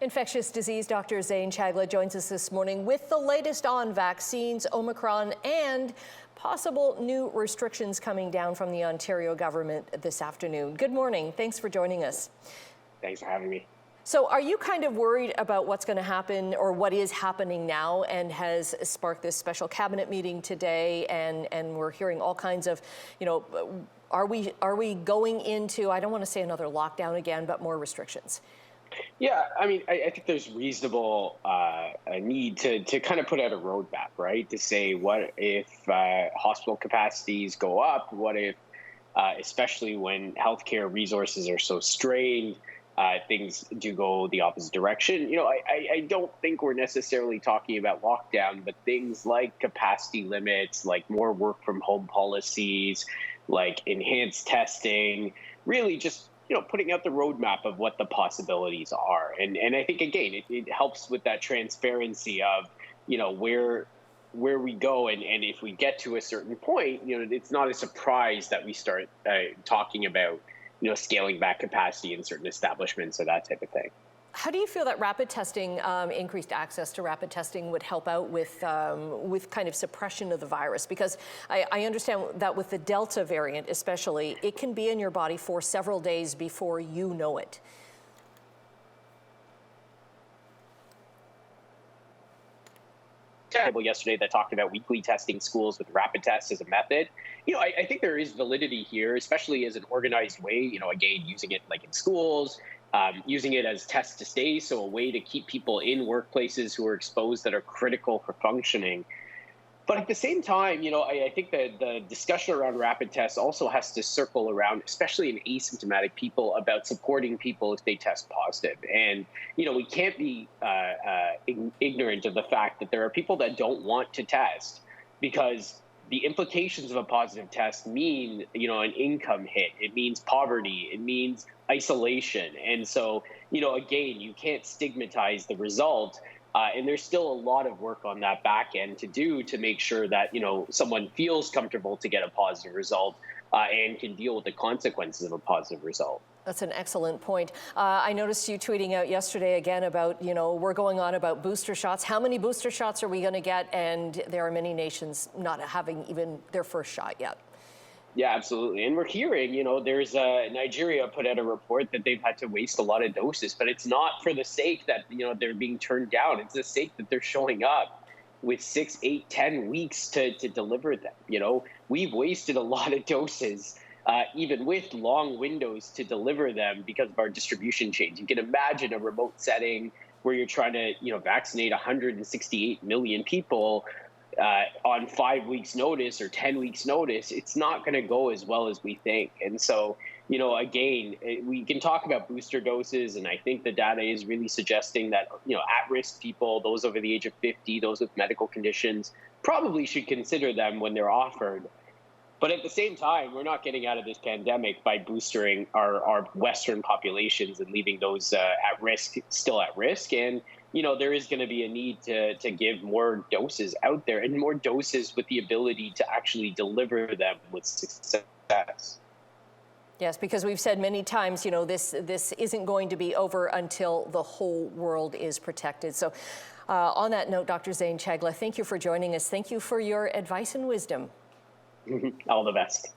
Infectious disease Dr. Zain Chagla joins us this morning with the latest on vaccines, Omicron, and possible new restrictions coming down from the Ontario government this afternoon. Good morning. Thanks for joining us. Thanks for having me. So are you kind of worried about what's going to happen or what is happening now and has sparked this special cabinet meeting today? And we're hearing all kinds of, are we going into, I don't want to say another lockdown again, but more restrictions? Yeah, I mean, I think there's reasonable need to kind of put out a roadmap, right? To say, what if hospital capacities go up? What if, especially when healthcare resources are so strained, things do go the opposite direction? I don't think we're necessarily talking about lockdown, but things like capacity limits, like more work from home policies, like enhanced testing, really just putting out the roadmap of what the possibilities are. And I think, again, it helps with that transparency of, where we go. And if we get to a certain point, it's not a surprise that we start talking about, scaling back capacity in certain establishments or that type of thing. How do you feel that rapid testing, increased access to rapid testing would help out with kind of suppression of the virus? Because I understand that with the Delta variant especially, it can be in your body for several days before you know it. Yesterday that talked about weekly testing schools with rapid tests as a method. I think there is validity here, especially as an organized way, again, using it like in schools, using it as test to stay, so a way to keep people in workplaces who are exposed that are critical for functioning. But at the same time, I think that the discussion around rapid tests also has to circle around, especially in asymptomatic people, about supporting people if they test positive. And, we can't be ignorant of the fact that there are people that don't want to test because the implications of a positive test mean, an income hit. It means poverty. It means isolation. And so, again, you can't stigmatize the result. And there's still a lot of work on that back end to do to make sure that, someone feels comfortable to get a positive result and can deal with the consequences of a positive result. That's an excellent point. I noticed you tweeting out yesterday again about, we're going on about booster shots. How many booster shots are we going to get? And there are many nations not having even their first shot yet. Yeah, absolutely. And we're hearing, there's Nigeria put out a report that they've had to waste a lot of doses, but it's not for the sake that, they're being turned down. It's the sake that they're showing up with 6, 8, 10 weeks to deliver them. We've wasted a lot of doses, even with long windows to deliver them because of our distribution chains. You can imagine a remote setting where you're trying to, vaccinate 168 million people on 5 weeks notice or 10 weeks notice. It's not going to go as well as we think. And so, again, we can talk about booster doses, and I think the data is really suggesting that, at-risk people, those over the age of 50, those with medical conditions, probably should consider them when they're offered. But at the same time, we're not getting out of this pandemic by boostering our Western populations and leaving those at risk still at risk. And there is going to be a need to give more doses out there, and more doses with the ability to actually deliver them with success. Yes, because we've said many times, this isn't going to be over until the whole world is protected. So on that note, Dr. Zain Chagla, thank you for joining us. Thank you for your advice and wisdom. All the best.